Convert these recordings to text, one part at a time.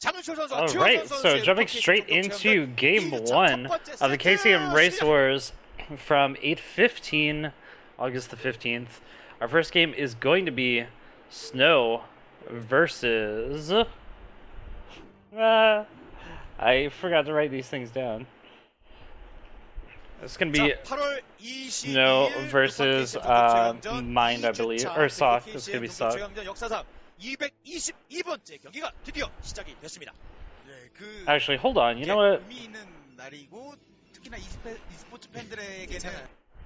Alright, so jumping straight into game 1 of the KCM Race Wars from 8/15, August the 15th. Our first game is going to be Snow versus... I forgot to write these things down. It's going to be Snow versus Mind, I believe, or sSak. It's going to be sSak. 222번째 경기가 드디어 시작이 됐습니다. Actually, hold on. You know what?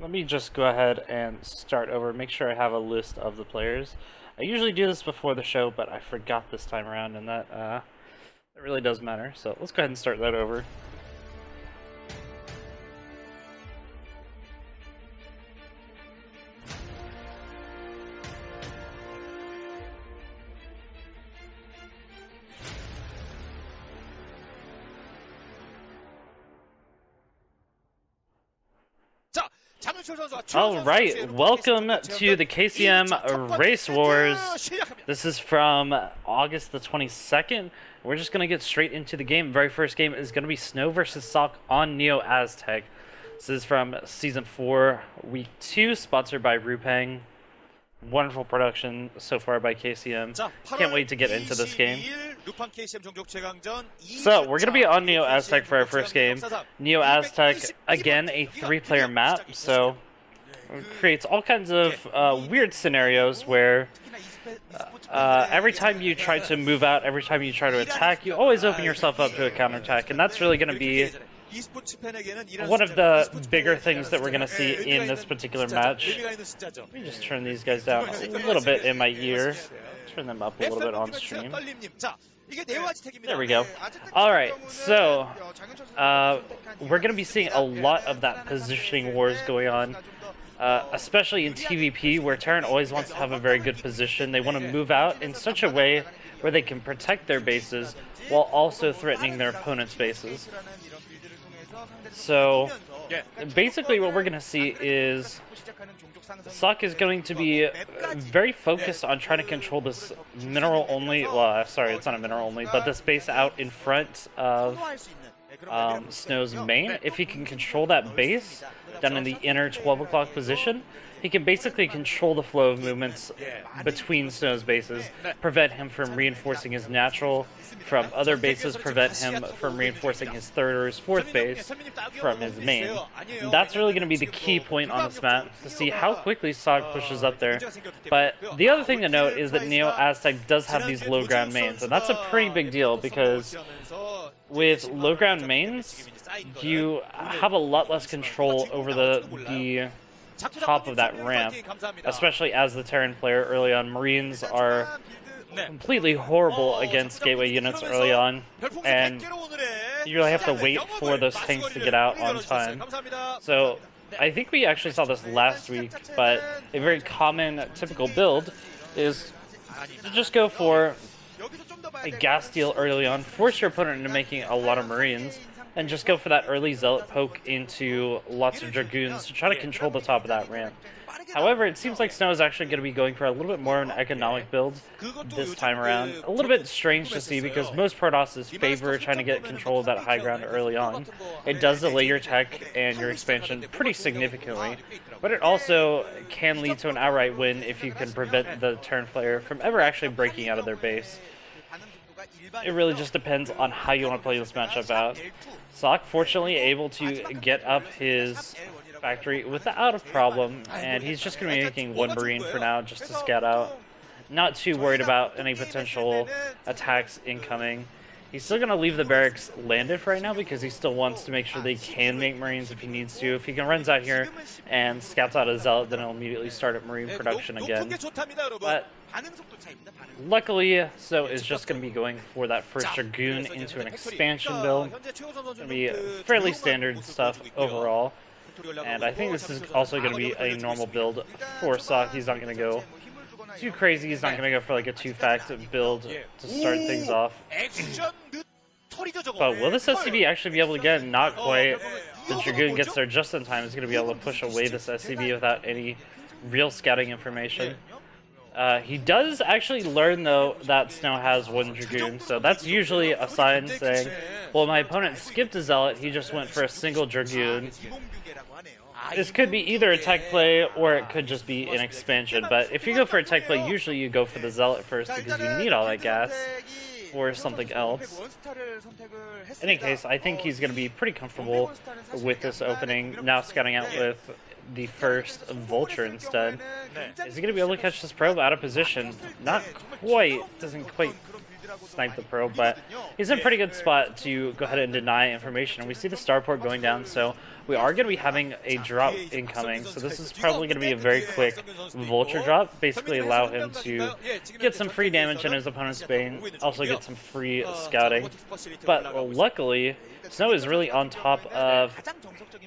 Let me just go ahead and start over. Make sure I have a list of the players. I usually do this before the show, but I forgot this time around, and that really does matter. So let's go ahead and start that over. Alright, welcome to the KCM Race Wars. This is from August the 22nd. We're just going to get straight into the game. Very first game is going to be Snow versus sSak on Neo Aztec. This is from Season 4, Week 2, sponsored by Rupeng. Wonderful production so far by KCM. Can't wait to get into this game. So, we're going to be on Neo Aztec for our first game. Neo Aztec, again, a 3-player map, so it creates all kinds of weird scenarios where every time you try to move out, every time you try to attack, you always open yourself up to a counterattack, and that's really going to be one of the bigger things that we're going to see in this particular match. Let me just turn these guys down a little bit in my ear. Turn them up a little bit on stream. There we go. Alright, so we're going to be seeing a lot of that positioning wars going on. Especially in TVP, where Terran always wants to have a very good position. They want to move out in such a way where they can protect their bases while also threatening their opponent's bases. So, basically what we're going to see is sSak is going to be very focused on trying to control this mineral only, well, sorry, it's not a mineral only, but this base out in front of Snow's main. If he can control that base down in the inner 12 o'clock position, he can basically control the flow of movements between Snow's bases, prevent him from reinforcing his natural from other bases, prevent him from reinforcing his third or his fourth base from his main. And that's really going to be the key point on this map, to see how quickly sSak pushes up there. But the other thing to note is that Neo Aztec does have these low ground mains, and that's a pretty big deal, because with low ground mains, you have a lot less control over the top of that ramp, especially as the Terran player early on. Marines are completely horrible against gateway units early on, and you really have to wait for those tanks to get out on time. So I think we actually saw this last week, but a very common typical build is to just go for a gas steal early on, force your opponent into making a lot of Marines, and just go for that early Zealot poke into lots of Dragoons to try to control the top of that ramp. However, it seems like Snow is actually going to be going for a little bit more of an economic build this time around. A little bit strange to see, because most Protosses favor trying to get control of that high ground early on. It does delay your tech and your expansion pretty significantly, but it also can lead to an outright win if you can prevent the Terran player from ever actually breaking out of their base. It really just depends on how you want to play this matchup out. sSak, fortunately, able to get up his factory without a problem, and he's just going to be making one Marine for now just to scout out. Not too worried about any potential attacks incoming. He's still going to leave the barracks landed for right now, because he still wants to make sure they can make Marines if he needs to. If he can runs out here and scouts out a Zealot, then he'll immediately start at Marine production again. But luckily, So is just going to be going for that first Dragoon into an expansion build. It's going to be fairly standard stuff overall. And I think this is also going to be a normal build for sSak. He's not going to go too crazy. He's not going to go for like a 2-fact build to start things off. But will this SCV actually be able to get? Not quite. The Dragoon gets there just in time. He's going to be able to push away this SCV without any real scouting information. He does actually learn, though, that Snow has one Dragoon, so that's usually a sign saying, well, my opponent skipped a Zealot, he just went for a single Dragoon. This could be either a tech play, or it could just be an expansion, but if you go for a tech play, usually you go for the Zealot first because you need all that gas for something else. In any case, I think he's going to be pretty comfortable with this opening, now scouting out with the first Vulture instead. Is he going to be able to catch this probe out of position? Not quite, doesn't quite snipe the probe, but he's in a pretty good spot to go ahead and deny information. And we see the starport going down, so we are going to be having a drop incoming. So this is probably going to be a very quick Vulture drop, basically allow him to get some free damage in his opponent's bane, also get some free scouting. But luckily, Snow is really on top of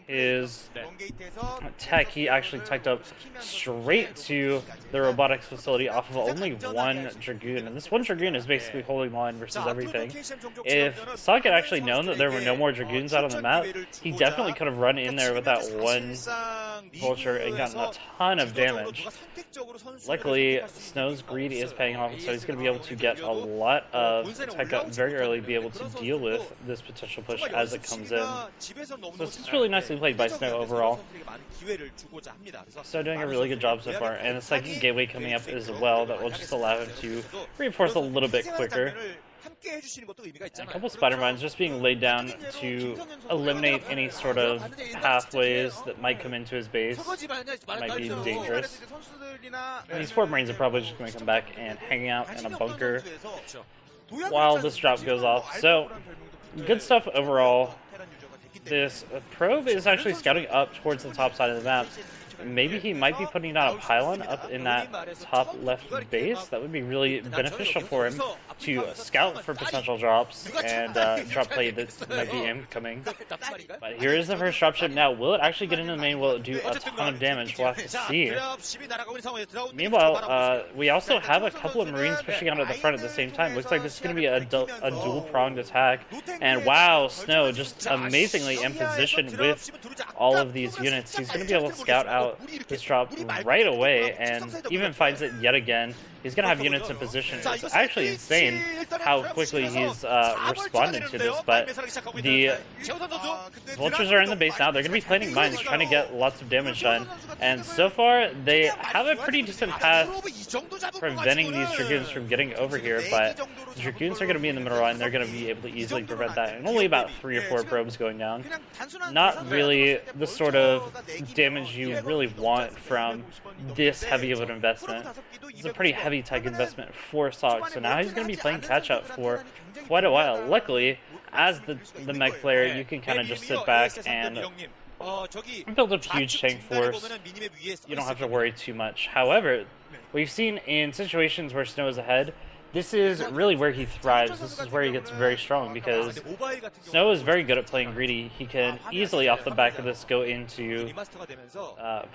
his tech. He actually teched up straight to the robotics facility off of only one Dragoon, and this one Dragoon is basically holding line versus everything. If sSak had actually known that there were no more Dragoons out on the map, he definitely could have run in there with that one Vulture and gotten a ton of damage. Luckily, Snow's greed is paying off, so he's going to be able to get a lot of tech up very early, be able to deal with this potential push as it comes in. So this is really nicely played by Snow overall. So doing a really good job so far, and the second gateway coming up as well that will just allow him to reinforce a little bit quicker. And a couple spider mines just being laid down to eliminate any sort of pathways that might come into his base, might be dangerous. And these 4 Marines are probably just going to come back and hang out in a bunker while this drop goes off. So good stuff overall. This probe is actually scouting up towards the top side of the map. Maybe he might be putting down a pylon up in that top left base. That would be really beneficial for him to scout for potential drops and drop play that might be incoming. But here is the first dropship now. Will it actually get into the main? Will it do a ton of damage? We'll have to see. Meanwhile, we also have a couple of Marines pushing out at the front at the same time. Looks like this is going to be a dual-pronged attack. And wow, Snow just amazingly in position with all of these units. He's going to be able to scout out this drop right away and even finds it yet again. He's going to have units in position. It's actually insane how quickly he's responded to this, but the Vultures are in the base now. They're going to be planting mines, trying to get lots of damage done, and so far they have a pretty decent path preventing these Dragoons from getting over here, but the Dragoons are going to be in the middle line. They're going to be able to easily prevent that, and only about 3 or 4 probes going down. Not really the sort of damage you really want from this heavy of an investment. It's a pretty heavy tech investment for sSak, so now he's going to be playing catch-up for quite a while. Luckily, as the mech player, you can kind of just sit back and build up huge tank force. You don't have to worry too much. However, we've seen in situations where Snow is ahead, this is really where he thrives. This is where he gets very strong, because Snow is very good at playing greedy. He can easily, off the back of this, go into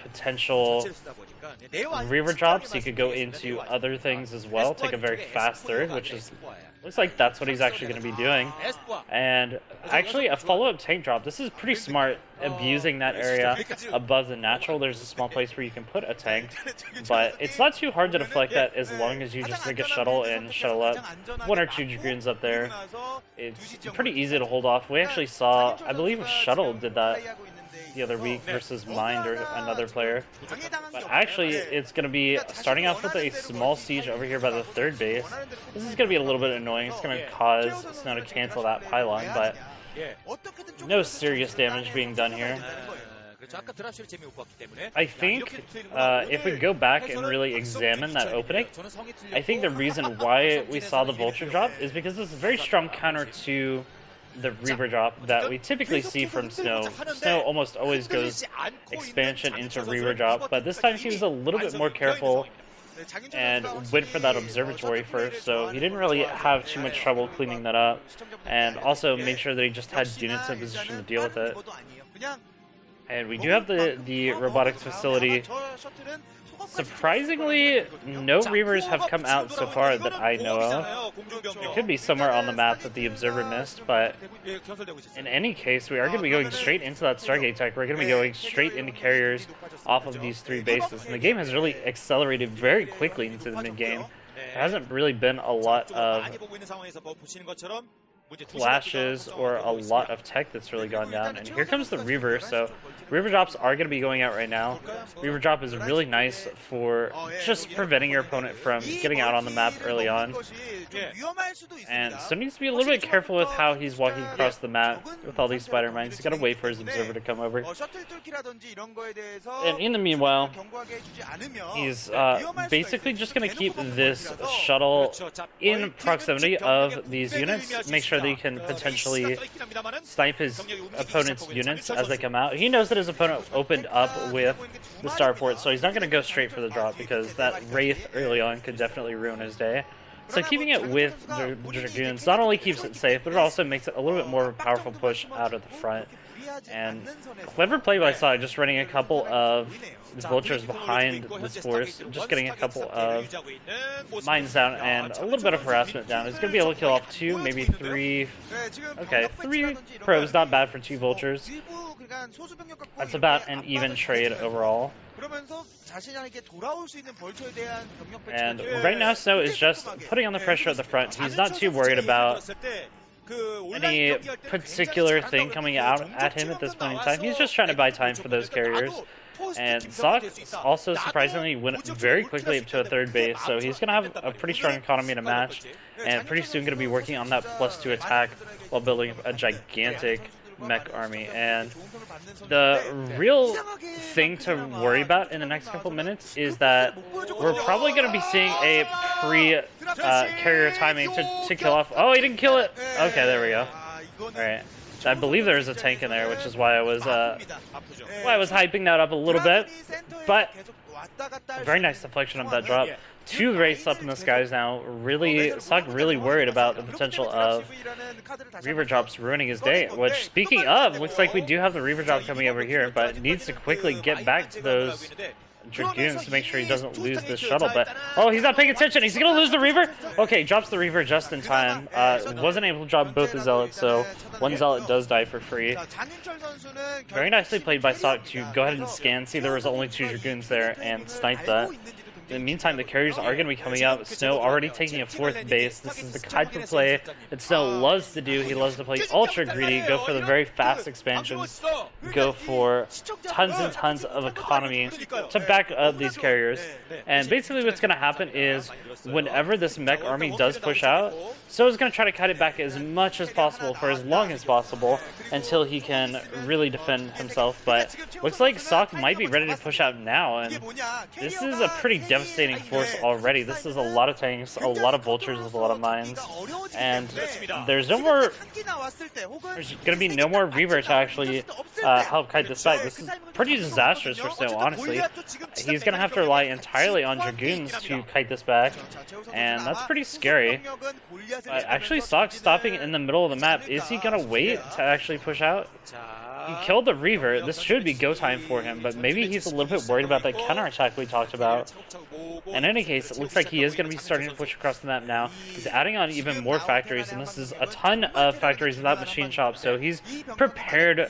potential Reaver drops. He could go into other things as well, take a very fast third, which is looks like that's what he's actually going to be doing. And actually, a follow-up tank drop. This is pretty smart, abusing that area above the natural. There's a small place where you can put a tank, but it's not too hard to deflect that as long as you just take a shuttle and shuttle up 1 or 2 Dragoons up there. It's pretty easy to hold off. We actually saw, I believe, Shuttle did that the other week versus Mind or another player. But actually, it's going to be starting off with a small siege over here by the 3rd base. This is going to be a little bit annoying. It's going to cause Snow to cancel that pylon, but no serious damage being done here. I think if we go back and really examine that opening, I think the reason why we saw the Vulture drop is because it's a very strong counter to the Reaver drop that we typically see from Snow. Snow almost always goes expansion into Reaver drop, but this time he was a little bit more careful and went for that observatory first, so he didn't really have too much trouble cleaning that up, and also made sure that he just had units in position to deal with it. And we do have the robotics facility Surprisingly, no Reavers have come out so far that I know of. It could be somewhere on the map that the observer missed, but in any case, we are going to be going straight into that Stargate tech. We're going to be going straight into carriers off of these 3 bases. And the game has really accelerated very quickly into the mid-game. There hasn't really been a lot of flashes or a lot of tech that's really gone down. And here comes the Reaver, so Reaver drops are going to be going out right now. Reaver drop is really nice for just preventing your opponent from getting out on the map early on. And so needs to be a little bit careful with how he's walking across the map with all these spider mines. He's got to wait for his observer to come over. And in the meanwhile, he's basically just going to keep this shuttle in proximity of these units, make sure that he can potentially snipe his opponent's units as they come out. He knows that his opponent opened up with the starport, so he's not going to go straight for the drop because that Wraith early on could definitely ruin his day. So keeping it with the Dragoons not only keeps it safe, but it also makes it a little bit more of a powerful push out of the front. And clever play by sSak, just running a couple of vultures behind this force, just getting a couple of mines down and a little bit of harassment down. He's going to be able to kill off 2, maybe 3. Okay, 3 probes, not bad for 2 vultures. That's about an even trade overall. And right now Snow is just putting on the pressure at the front. He's not too worried about any particular thing coming out at him at this point in time. He's just trying to buy time for those carriers. And sSak also surprisingly went very quickly up to a 3rd base, so he's going to have a pretty strong economy to match, and pretty soon going to be working on that +2 attack while building a gigantic mech army. And the real thing to worry about in the next couple minutes is that we're probably going to be seeing a carrier timing to kill off. Oh, he didn't kill it. Okay, there we go. All right. I believe there's a tank in there, which is why I was hyping that up a little bit. But very nice deflection of that drop. 2 Wraiths up in the skies now. Really, sSak really worried about the potential of Reaver drops ruining his day. Which, speaking of, looks like we do have the Reaver drop coming over here, but needs to quickly get back to those Dragoons to make sure he doesn't lose this shuttle. But oh, he's not paying attention. He's gonna lose the Reaver. Okay, drops the Reaver just in time. Wasn't able to drop both the Zealots, so 1 Zealot does die for free. Very nicely played by sSak to go ahead and scan, see there was only 2 Dragoons there, and snipe that. In the meantime, the carriers are going to be coming out. Snow already taking a 4th base. This is the type of play that Snow loves to do. He loves to play ultra greedy, go for the very fast expansions, go for tons and tons of economy to back up these carriers. And basically what's going to happen is whenever this mech army does push out, Snow's going to try to cut it back as much as possible for as long as possible until he can really defend himself. But looks like sSak might be ready to push out now, and this is a pretty devastating force already. This is a lot of tanks, a lot of vultures with a lot of mines, and there's going to be no more Reaver to actually help kite this back. This is pretty disastrous for Snow, honestly. He's going to have to rely entirely on Dragoons to kite this back, and that's pretty scary. But actually, sSak stopping in the middle of the map. Is he going to wait to actually push out? He killed the Reaver. This should be go time for him, but maybe he's a little bit worried about that counterattack we talked about. In any case, it looks like he is going to be starting to push across the map now. He's adding on even more factories, and this is a ton of factories without machine shops, so he's prepared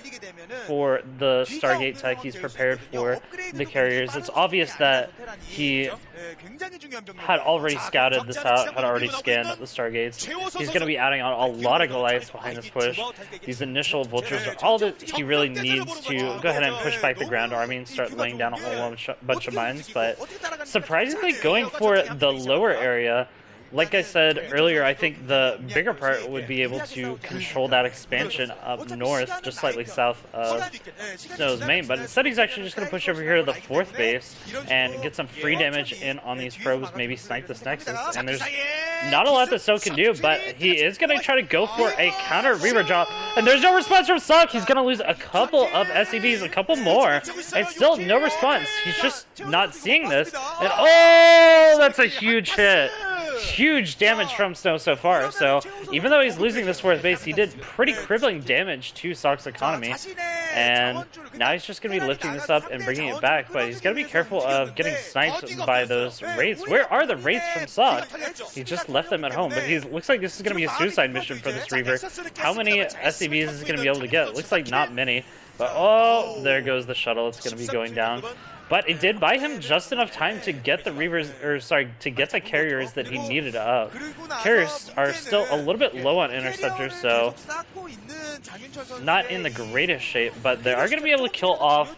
for the Stargate tech. He's prepared for the carriers. It's obvious that he had already scouted this out, had already scanned the Stargates. He's going to be adding on a lot of Goliaths behind this push. These initial vultures are all that he really needs to go ahead and push back the ground army and start laying down a whole bunch of mines. But surprisingly, going for the lower area, like I said earlier, I think the bigger part would be able to control that expansion up north, just slightly south of Snow's main. But instead, he's actually just going to push over here to the 4th base and get some free damage in on these probes, maybe snipe this Nexus. And there's not a lot that Snow can do, but he is going to try to go for a counter Reaver drop. And there's no response from sSak. He's going to lose a couple of SCVs, a couple more, and still no response. He's just not seeing this. And oh, that's a huge hit. Huge damage from Snow so far. So even though he's losing this 4th base, he did pretty crippling damage to sSak's economy. And now he's just going to be lifting this up and bringing it back, but he's got to be careful of getting sniped by those wraiths. Where are the wraiths from sSak? He just left them at home, but he looks like this is going to be a suicide mission for this Reaver. How many SCVs is he going to be able to get? Looks like not many, but oh, there goes the shuttle. It's going to be going down. But it did buy him just enough time to get the Reavers, or sorry, to get the carriers that he needed up. Carriers are still a little bit low on interceptors, so not in the greatest shape, but they are going to be able to kill off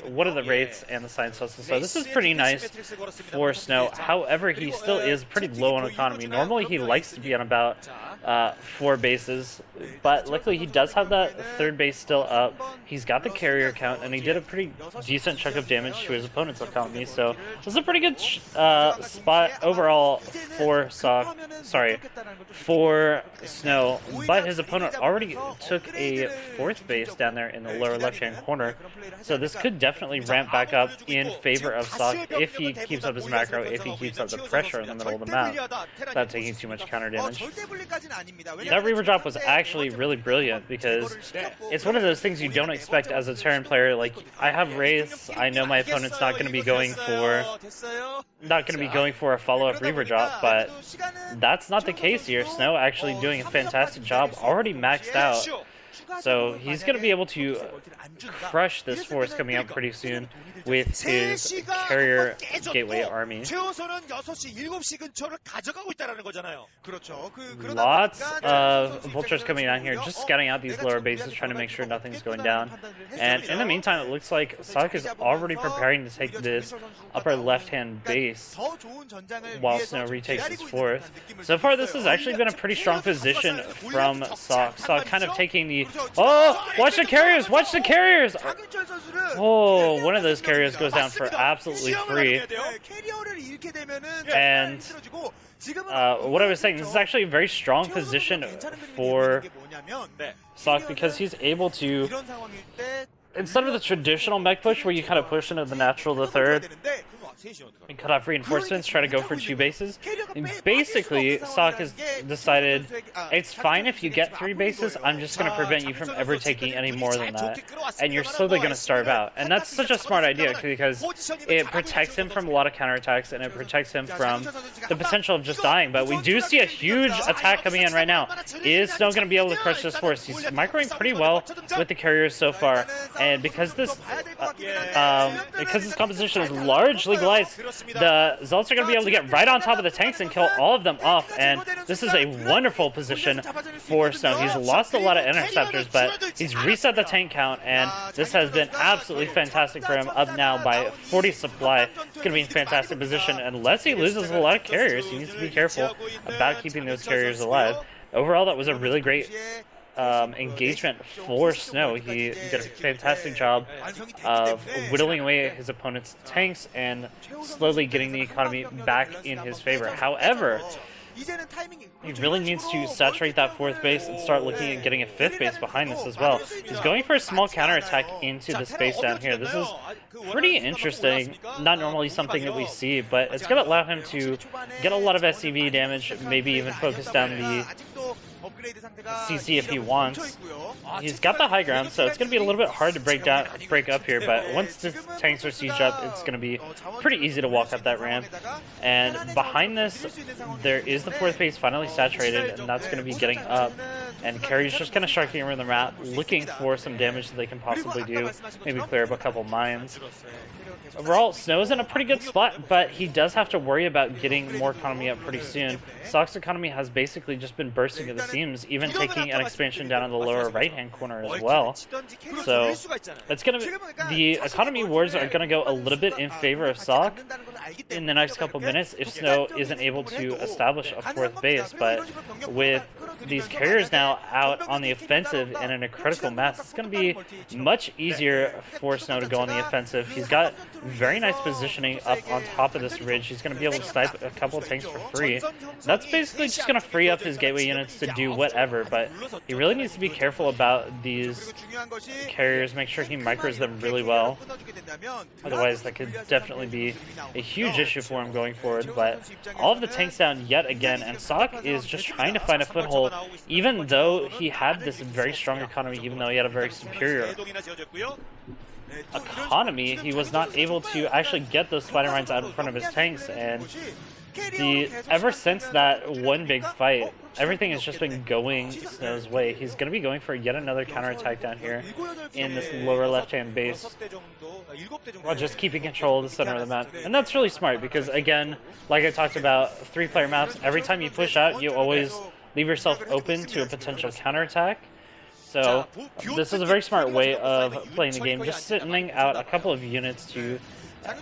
one of the wraiths and the science hustle. So this is pretty nice for Snow. However, he still is pretty low on economy. Normally he likes to be on about 4 bases, but luckily he does have that 3rd base still up. He's got the carrier count, and he did a pretty decent chunk of damage to his opponent's economy. So this is a pretty good spot overall for Snow. But his opponent already took a 4th base down there in the lower left-hand corner. So this could definitely ramp back up in favor of sSak if he keeps up his macro, if he keeps up the pressure in the middle of the map without taking too much counter damage. That Reaver drop was actually really brilliant because it's one of those things you don't expect as a Terran player. Like, I have wraiths, I know my opponent's not going to be going for a follow-up Reaver drop, but that's not the case here. Snow actually doing a fantastic job, already maxed out. So he's going to be able to crush this force coming out pretty soon with his carrier gateway army. Lots of vultures coming down here, just scouting out these lower bases, trying to make sure nothing's going down. And in the meantime, it looks like sSak is already preparing to take this upper left-hand base while Snow retakes his 4th. So far, this has actually been a pretty strong position from sSak. sSak kind of taking the... Oh! Watch the carriers! Watch the carriers! Oh, one of those carriers goes down for absolutely free. And what I was saying, this is actually a very strong position for sSak because he's able to, instead of the traditional mech push where you kind of push into the natural the 3rd and cut off reinforcements, try to go for 2 bases. And basically, sSak has decided it's fine if you get 3 bases, I'm just going to prevent you from ever taking any more than that. And you're slowly going to starve out. And that's such a smart idea because it protects him from a lot of counterattacks and it protects him from the potential of just dying. But we do see a huge attack coming in right now. Is Snow going to be able to crush this force? He's microing pretty well with the carriers so far. And because this composition is largely glide, the Zealots are going to be able to get right on top of the tanks and kill all of them off, and this is a wonderful position for Snow. He's lost a lot of interceptors, but he's reset the tank count, and this has been absolutely fantastic for him, up now by 40 supply. It's going to be in fantastic position. Unless he loses a lot of carriers, he needs to be careful about keeping those carriers alive. Overall, that was a really great engagement for Snow. He did a fantastic job of whittling away his opponent's tanks and slowly getting the economy back in his favor. However, he really needs to saturate that 4th base and start looking at getting a 5th base behind this as well. He's going for a small counterattack into the space down here. This is pretty interesting. Not normally something that we see, but it's going to allow him to get a lot of SCV damage, maybe even focus down the CC if he wants. He's got the high ground, so it's going to be a little bit hard to break up here, but once the tanks are sieged up, it's going to be pretty easy to walk up that ramp. And behind this, there is the 4th base finally saturated, and that's going to be getting up. And Carrier's just kind of sharking around the map, looking for some damage that they can possibly do, maybe clear up a couple mines. Overall, Snow's in a pretty good spot, but he does have to worry about getting more economy up pretty soon. sSak's economy has basically just been bursting at the seams, even taking an expansion down in the lower right-hand corner as well. So it's the economy wars are gonna go a little bit in favor of sSak in the next couple minutes if Snow isn't able to establish a 4th base. But with these carriers now out on the offensive and in a critical mess, it's going to be much easier for Snow to go on the offensive. He's got very nice positioning up on top of this ridge. He's going to be able to snipe a couple of tanks for free. That's basically just going to free up his gateway units to do whatever, but he really needs to be careful about these carriers, make sure he micros them really well. Otherwise, that could definitely be a huge issue for him going forward. But all of the tanks down yet again, and sSak is just trying to find a foothold still, even though he had this very strong economy, even though he had a very superior economy, he was not able to actually get those spider mines out in front of his tanks. And ever since that one big fight, everything has just been going Snow's way. He's going to be going for yet another counterattack down here in this lower left-hand base, while just keeping control of the center of the map. And that's really smart because, again, like I talked about, 3-player maps, every time you push out, you always leave yourself open to a potential counterattack. So this is a very smart way of playing the game, just sending out a couple of units to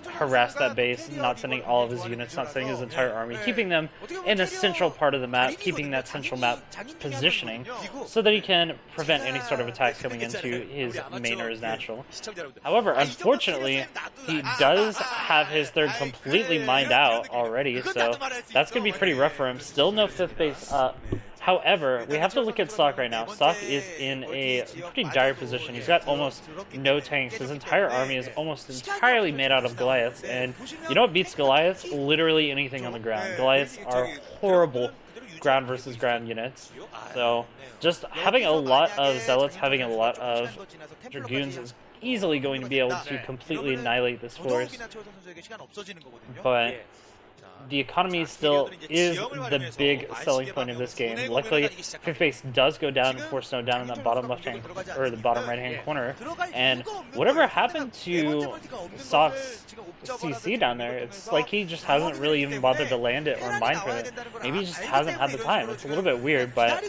harass that base, not sending all of his units, not sending his entire army, keeping them in a central part of the map, keeping that central map positioning so that he can prevent any sort of attacks coming into his main or his natural. However, unfortunately, he does have his third completely mined out already, so that's going to be pretty rough for him. Still no 5th base up. However, we have to look at sSak right now. sSak is in a pretty dire position. He's got almost no tanks. His entire army is almost entirely made out of Goliaths. And you know what beats Goliaths? Literally anything on the ground. Goliaths are horrible ground versus ground units. So just having a lot of Zealots, having a lot of Dragoons is easily going to be able to completely annihilate this force. But the economy still is the big selling point of this game. Luckily, 5th base does go down and force Snow down in that bottom left-hand, or the bottom right-hand corner. And whatever happened to sSak's CC down there, it's like he just hasn't really even bothered to land it or mine for it. Maybe he just hasn't had the time. It's a little bit weird, but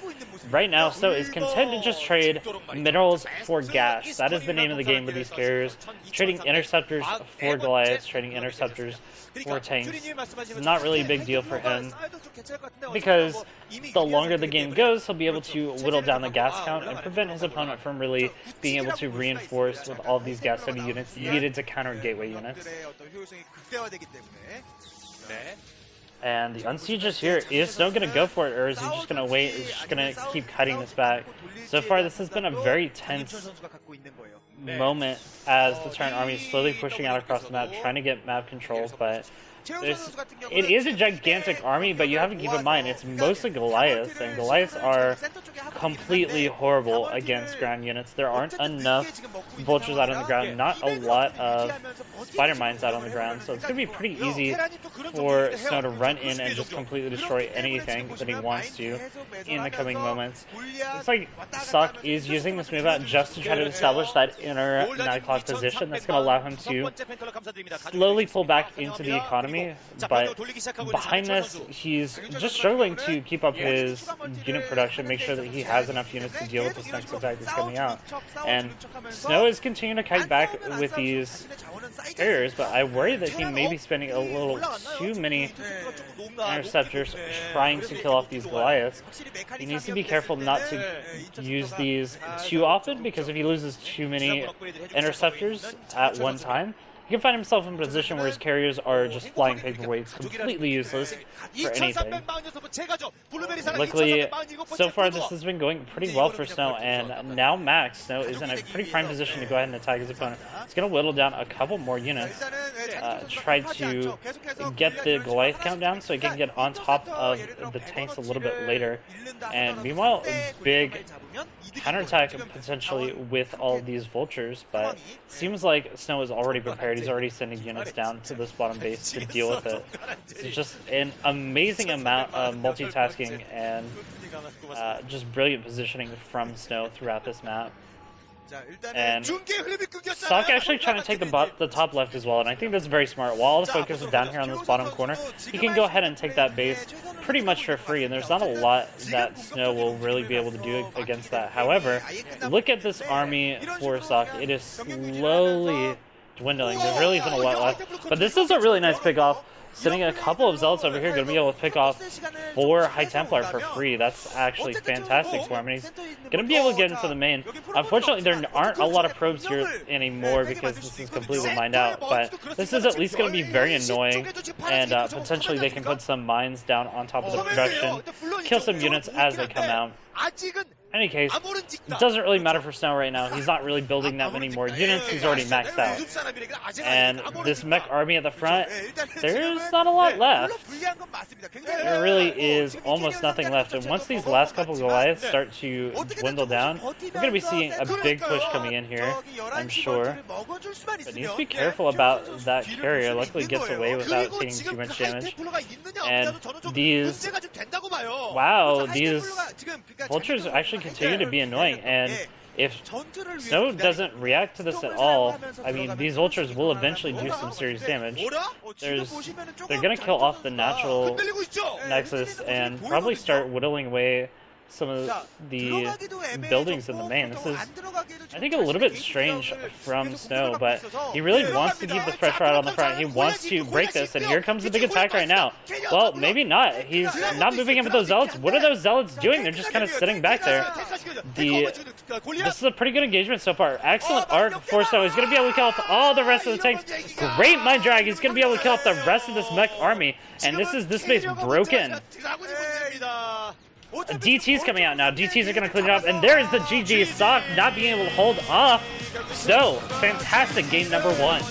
right now Snow is content to just trade minerals for gas. That is the name of the game with these carriers. Trading interceptors for Goliaths, trading interceptors for tanks. It's not really a big deal for him because the longer the game goes, he'll be able to whittle down the gas count and prevent his opponent from really being able to reinforce with all of these gas heavy units needed to counter gateway units. And the Unsiege is here. Is Snow going to go for it, or is he just going to wait? Is he just going to keep cutting this back? So far, this has been a very tense moment as the Terran army is slowly pushing out across the map, trying to get map control, but it is a gigantic army, but you have to keep in mind it's mostly Goliaths, and Goliaths are completely horrible against ground units. There aren't enough vultures out on the ground, not a lot of spider mines out on the ground, so it's going to be pretty easy for Snow to run in and just completely destroy anything that he wants to in the coming moments. Looks like sSak is using this move out just to try to establish that inner 9 o'clock position that's going to allow him to slowly pull back into the economy. But behind this, he's just struggling to keep up his unit production, make sure that he has enough units to deal with this next attack that's coming out. And Snow is continuing to kite back with these carriers, but I worry that he may be spending a little too many interceptors trying to kill off these Goliaths. He needs to be careful not to use these too often, because if he loses too many interceptors at one time, he can find himself in a position where his carriers are just flying paperweights, completely useless for anything. Luckily, so far this has been going pretty well for Snow, and now Max, Snow is in a pretty prime position to go ahead and attack his opponent. He's going to whittle down a couple more units, try to get the Goliath count down so he can get on top of the tanks a little bit later. And meanwhile, a big counterattack potentially with all of these vultures, but it seems like Snow is already prepared. He's already sending units down to this bottom base to deal with it. It's just an amazing amount of multitasking and just brilliant positioning from Snow throughout this map. And sSak actually trying to take the top left as well, and I think that's very smart. While all the focus is down here on this bottom corner, he can go ahead and take that base pretty much for free, and there's not a lot that Snow will really be able to do against that. However, look at this army for sSak. It is slowly dwindling. There really isn't a lot left, but this is a really nice pick off. Sending a couple of Zealots over here, going to be able to pick off 4 High Templar for free. That's actually fantastic for him, and he's going to be able to get into the main. Unfortunately, there aren't a lot of probes here anymore because this is completely mined out, but this is at least going to be very annoying, and potentially they can put some mines down on top of the production, kill some units as they come out. any case, it doesn't really matter for Snow right now. He's not really building that many more units. He's already maxed out. And this mech army at the front, there's not a lot left. There really is almost nothing left. And once these last couple Goliaths start to dwindle down, we're going to be seeing a big push coming in here, I'm sure. But needs to be careful about that carrier. Luckily gets away without taking too much damage. And these... Wow, these vultures actually continue to be annoying, and if Snow doesn't react to this at all, I mean, these vultures will eventually do some serious damage. They're gonna kill off the natural nexus and probably start whittling away some of the buildings in the main. This is, I think, a little bit strange from Snow, but he really wants to keep this pressure out on the front. He wants to break this, and here comes the big attack right now. Well, maybe not. He's not moving in with those zealots. What are those zealots doing? They're just kind of sitting back there. This is a pretty good engagement so far. Excellent arc for Snow. He's going to be able to kill off all the rest of the tanks. Great Mind Drag. He's going to be able to kill off the rest of this mech army, and this base broken. DT's coming out now. DT's are going to clean it up, and there is the GG. sSak not being able to hold off. So, fantastic game number 1.